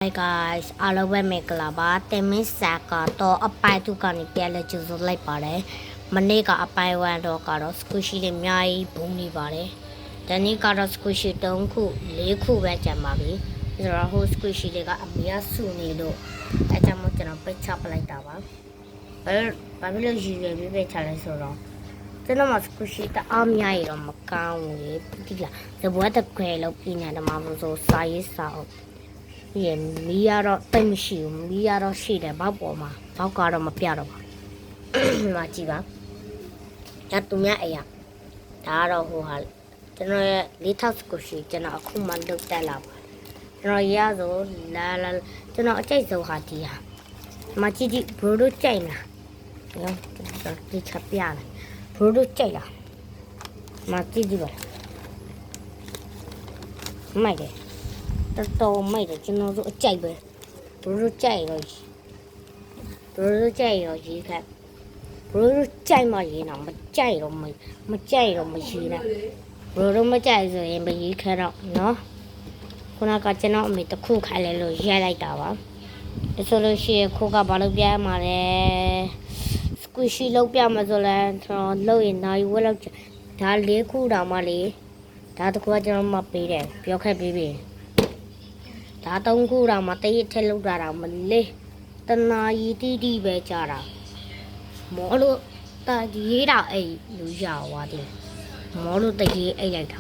Hi guys, အားလုံးပဲမင်္ဂလာပါတင်မင်းစာကတော့အပိုင်း2ကနေပြန်လဲကြိုဆိုလိုက်ပါတယ်မနေ့ကအပိုင်း1တော့ကတော့ squishy တွေအများကြီးဘုံနေပါတယ်ဒီနေ့ကတော့ squishy 3ခု4ခုပဲကျန်ပါပြီဆိုတော့ဟို squishy တွေကအများစုနေလို့အဲကြောင့်မို့ကျွန်တော်ပိတ်ချပလိုက်တာပါဘာဖြစ်လို့ရည်ရွယ်ပြီးပိတ်ချလဲဆိုတော့ကျွန်တော်မှ squishy တအားများရတော့မကောင်းဘူးလေတိလားဇဘွားတခွဲလောက်ပြနေတယ်မှာဆိုစာရေးစာအုပ်ये मिया रो तमशी मिया रो शीरे बापो मा बाकारो म प्यारो मा जी बा या तुम्या अया ဒါတော့ဟိုဟာကျွန်တော်ရဲ့4000ကိုရှိကျွန်တော်အခုမှလုတ်တက်လာပါကျွန်တော်ရဆိုလာကျွန်တော်အကြိုက်ဆုံးဟာဒီဟာမကြည့်ကြည့်ဘရိုတို့ကြိုက်လားရောဒီချက်ပြတယ်ဘရိုတို့ကြိုက်လားမကြည့်ကြည့်ပါမိုက်တယ်တော်မိုက်တယ်ကျွန်တော်တို့အကြိုက်ပဲဘရိုတို့ကြိုက်ရောရေးခက်ဘရိုတို့ကြိုက်မှရေးတော့မကြိုက်တော့မကြိုက်တော့မရေးနဲ့ဘရိုတို့မကြိုက်ဆိုရင်မရေးခက်တော့နော်ခုနကကျွန်တော်အမေတစ်ခုခိုင်းလဲလို့ရိုက်လိုက်တာပါဒါဆိုလို့ရှိရင်ခိုးကဘာလို့ပြရမှာလဲစကွီရှီလောက်ပြမှာဆိုလဲကျွန်တော်လောက်ရင်နိုင်ဝက်လောက်ဒါ4ခုတောင်မှလေဒါတစ်ခုကကျွန်တော်မပေးတယ်ပြောခဲ့ပြီးပြီဒါ3ခုတောင်မှတရစ်ထက်လောက်တာတော့မလေးတနာရီတိပဲကြာတာမောလို့တရေးတာအဲ့လူရသွားတယ်မောလို့တရေးအဲ့လိုက်တာ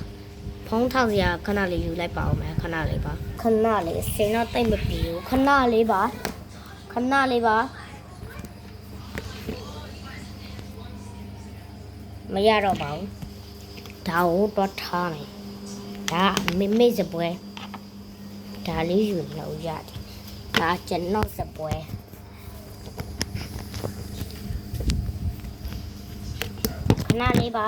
ဖုံးထောက်စရာခဏလေးယူလိုက်ပါအောင်မယ်ခဏလေးပါခဏလေးစင်တော့တိတ်မပြေဘူးခဏလေးပါမရတော့ပါဘူးဒါကိုတော့ထားနေဒါမေစပွဲဒါလေးယူလို့ရတယ်ဒါကျွန်တော်စပွဲခဏလေးပါ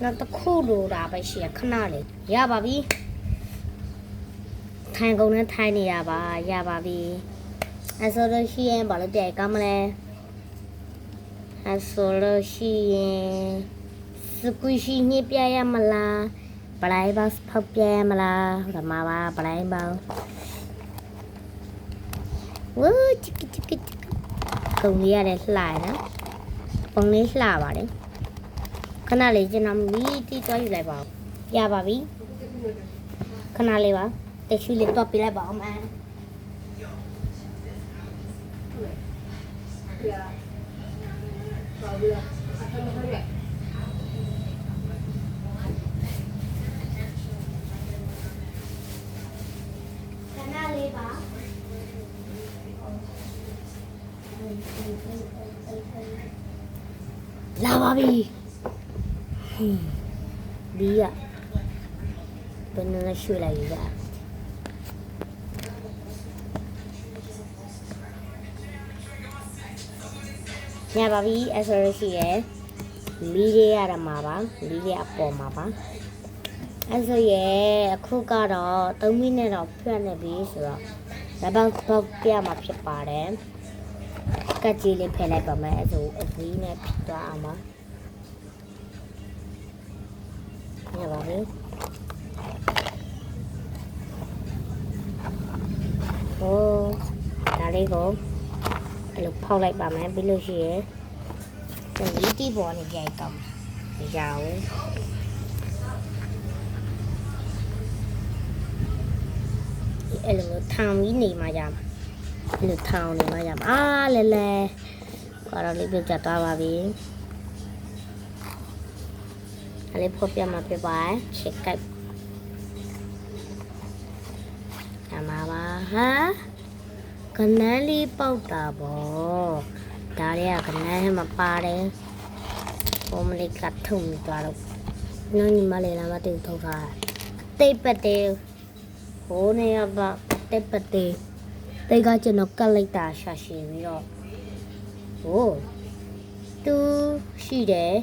နောက်တစ်ခုလိုတာပဲရှိရခဏလေးရပါပြီထိုင်ကုန်နဲ့ထိုင်နေရပါရပါပြီအဲဆိုလို့ရှိရင်ဘာလို့တဲ့ကမလဲအဲဆိုလို့ရှိရင်စကွီရှီညပြရမလားပလိုက်ပါဖောက်ပြရမလားဓမ္မပါပလိုက်ပါဝူးချစ်ကုန်လေးရတယ်လှရနော်ပုံလေးလှပါတယ်ခဏလေးကျွန်တော်မီးတီးသွားယူလိုက်ပါရပါပြီခဏလေးပါတက်ရှိလေးတော့ပြလိုက်ပါအောင်မလာပါပြီဒီရဘယ်နဲ့ရွှေ့လိုက်ရညပါပြီအဲ့ဆိုလို့ရှိရင်မီးလေးရတာမှာပါမီးလေးအပေါ်မှာပါအဲ့ဆိုရင်အခုကတော့3မိနစ်တော့ဖြတ်နေပြီဆိုတော့လက်ပေါက်ပြမှာဖြစ်ပါတယ်ကတ်ကြီးလေးဖယ်လိုက်ပါမယ်အဲ့ဆိုအဝီးနဲ့ဖြစ်သွားအောင်ပါညပါပြီဟိုဒါလေးကိုအဲ့လိုဖောက်လိုက်ပါမယ်ပြီးလို့ရှိရင်ဒီတီးပေါ်နေကြိုက်ကောင်းမရဘူးအဲ့လိုထောင်ပြီးနေမှရမှာအဲ့လိုထောင်နေမှရမှာလဲကတော့လေးပြတ်သွားပါပြီအဲ့လေးဖောက်ပြမှာပြပါချစ်ကိုက်အမပါဟာကနန်းလေးပေါက်တာပေါ့ဒါတွေကကနန်းမှာပါတယ်ပုံမလေးကထုံသွားတော့ညညီမလေးလာမတူထုတ်တာတိတ်ပတ်တယ်ဟိုနေရပါတိတ်ပတ်တယ်တိတ်ကကျွန်တော်ကတ်လိုက်တာရှာရှည်ပြီးတော့ဟိုတူရှိတယ်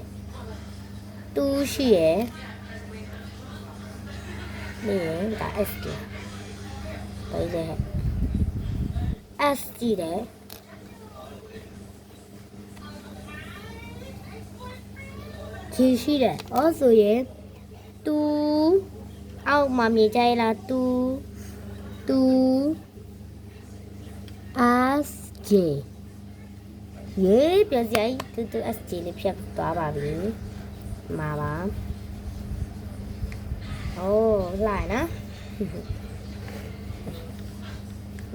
นี่ဒါ S တီပဲလေ S တီတယ် ခြေရှိတယ်။အော်ဆိုရင်သူအောက်မှာမြင်ကြရလားသူ SJ ရေပြန်စရိုက်သူ SJ လေးဖြတ်သွားပါပြီမှာပါโอ้လှနော်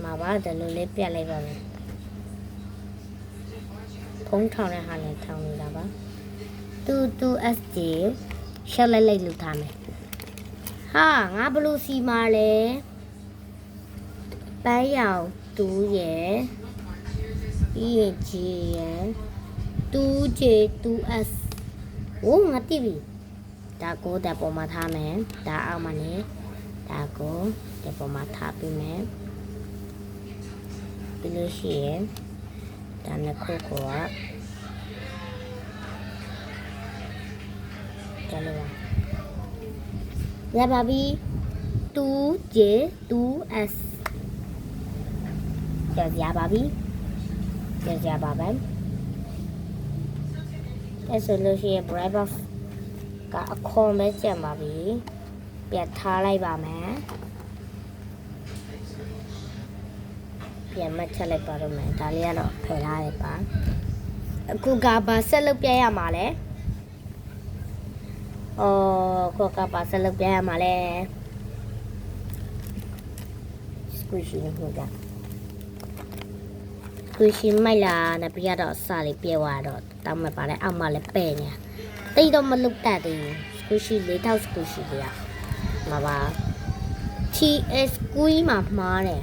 မှာပါဒီလိုလေးပြတ်လိုက်ပါမယ်ဖုံးထောင်တဲ့ဟာနဲ့ထောင်နေတာပါသူ SJ ရှက်လိုက်လို့ထားမယ်ဟာငါဘလို့စီမာလဲပန်းရောင်တူရဲ့ပြီးရင် J ရဲ့ 2J 2S โอ้ငါတိပြီဒါကိုတက်ပေါ်မှာထားမယ်ဒါအောက်မှာနေဒါကိုတက်ပေါ်မှာထားပြီးမယ်ပြီးလို့ရှိရင်ဒါနဲ့ခုတ်ကိုကကျလို့ရပါပြီ 2J 2S ရပါပြီရပါပဲအဲ့ဆိုလို့ရှိရင် bright box ကအခွန်ပဲကျန်ပါပြီပြတ်ထားလိုက်ပါမယ်ပြန်မှတ်ချက်လိုက်ပါတော့မယ်ဒါလေးကတော့ဖယ်ထားလိုက်ပါအခုကဘာဆက်လုပ်ပြရမှာလဲခုကဘာဆက်လုပ်ပြရမှာလဲစကွီရှီနဲ့ဟုတ်ကစကွီရှီမိုက်လာနဲ့ပြရတော့အစာလေးပြဲသွားတော့တောင်းမှပါလဲအောက်မှလည်းပဲ့နေတိတ်တော့မလုတ်တတ်သေးဘူးစကွီရှီ၄ထောက်စကွီရှီလေးอ่ะမှာပါ TS ကွီးမှာမှားတယ်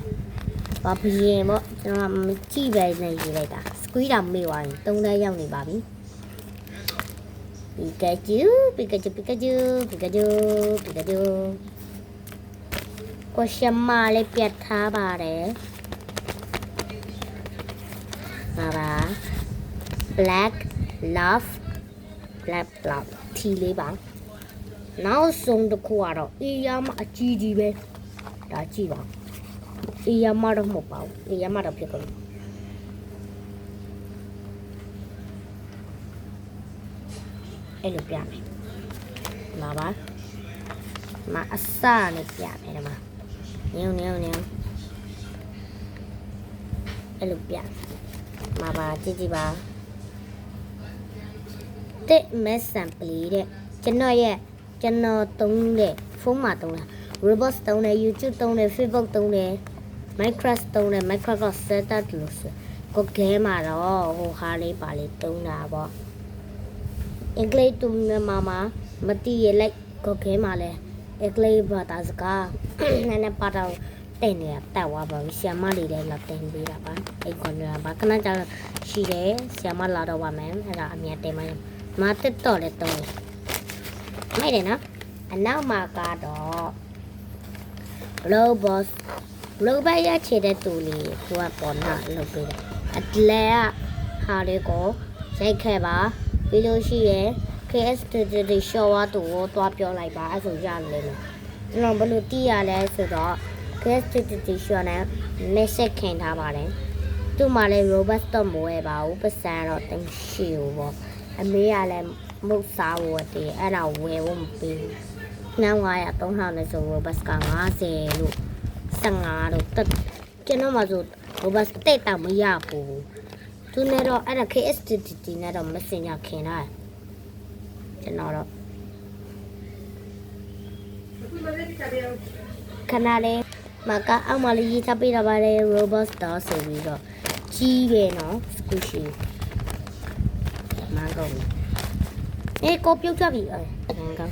ဘာဘရင်ပေါ့ကျွန်တော်မကြည့်ပဲနေရေးလိုက်တာစကွီးတာမေ့သွားရင်၃တန်းရောက်နေပါပြီပီကာချူကိုရှမလေးပြတ်ထားပါတယ်ပါပါ black love ထီလေးပါနောက်ဆုံးတစ်ခုကတော့အေးရမအကြီးကြီးပဲဒါကြည့်ပါအေးရမတော့မဟုတ်ပါဘူးအေးရမတော့ဖြစ်ကုန်အဲ့လိုပြမယ်လာပါမအစနဲ့ပြမယ်ဒီမှာညုံအဲ့လိုပြမှာပါကြည့်ပါတဲ့မက်ဆန်ပလီတဲ့ကျွန်တော်သုံးတဲ့ဖုန်းမှာသုံးတာ Roblox သုံးတယ် YouTube သုံးတယ် Facebook သုံးတယ် Minecraft သုံးတယ် Minecraft Setup လို့ဆိုကိုဂဲမှာတော့ဟိုဟာလေးပါလေးသုံးတာပေါ့အင်္ဂလိပ်တူမှာမတိရလိုက်ကိုဂဲမှာလဲအင်္ဂလိပ်ဘာသာစကားနည်းနည်းပါတော့တင်နေတာတက်သွားပါပြီဆရာမလေးလည်းလာတင်ပေးတာပါအဲ့ကွန်ပြူတာပါခဏကြာရှိတယ်ဆရာမလာတော့ပါမယ်အဲ့ဒါအမြတ်တင်မယ်မတက်တော့လဲတုံးမိုက်တယ်နော်အနောက်မှာကတော့ Roblox ရချေတဲ့တူလေးကိုကပေါ်နာလုပ်ပေးတယ်အတလဲကဟာလေးကိုရိုက်ခဲ့ပါပြီးလို့ရှိရင် KSTD show တူကိုတွားပြောလိုက်ပါအဲ့ဆိုရလိမ့်မယ်ကျွန်တော်ဘယ်လိုတီးရလဲဆိုတော့ KSTD show နဲ့ message ခင်ထားပါတယ်သူ့မှာလည်း Roblox တော့မဝယ်ပါဘူးပတ်စံတော့တင်ရှိဘူးပေါ့အမေကလည်းမုတ်စားဝတ်တယ်အဲ့ဒါဝယ်ဖို့မပေးဘူး900 3000နဲ့ဆို Roblox က50လို့15လို့တက်ကျွန်တော်မှဆို Roblox တက်တာမရဘူးသူနဲ့တော့အဲ့ဒါ KSTD နဲ့တော့ Messenger ခင်တာကျွန်တော်တော့ခဏလေးမကအောက်မှာလေးရေးထားပေးတာပါလေ Roblox တော့ဆိုပြီးတော့ကြီးပဲနော်စကူရှိမန်ကောကိုပြုတ်ကြပြီမန်ကော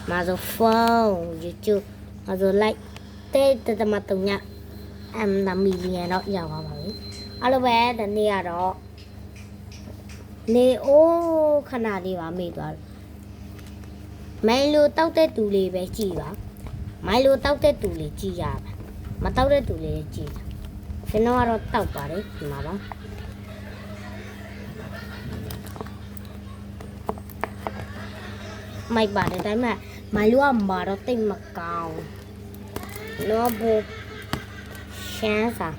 မာဇိုဖုန်း YouTube မာဇို like တဲ့တမတုံညနာမီလီယံတော့ရောက်သွားပါပြီအဲ့လိုပဲဒီနေ့ကတော့နေအိုးခဏလေးပါမေ့သွားမိုင်လိုတောက်တဲ့တူလေးပဲကြည်ပါမိုင်လိုတောက်တဲ့တူလေးကြည်ရပါမတောက်တဲ့တူလေးကြည်ကျွန်တော်ကတော့တောက်ပါတယ်ဒီမှာပါမိုက်ပါတယ်ဒါပေမဲ့မိုင်လိုကမာတော့တိတ်မကောင်းလောဘရှမ်းစာ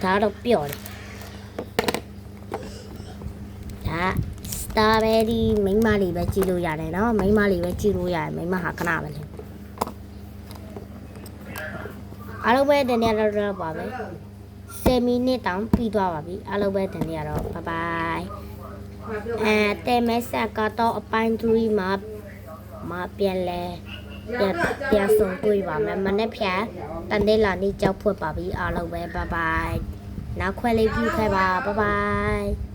ဒါတော့ပြော့တယ် strawberry မိန်းမလေးပဲကြည့်လို့ရတယ်နော်မိန်းမလေးပဲကြည့်လို့ရတယ်မိန်းမဟာခဏပဲလေအားလုံးပဲတနေ့တော့ပါပဲ10မိနစ်တောင်ပြီးသွားပါပြီအားလုံးပဲတနေ့တော့ bye bye တဲမဲဆက်ကတော့အပိုင်း3မှာပြန်လဲပြန်ဆုံးတွေ့ပါမယ်မနေ့ဖြန်တနေ့လာနေ့ကြောက်ဖွက်ပါပြီအားလုံးပဲ bye bye နောက်ခွဲလေးကြည့်ခဲ့ပါ bye bye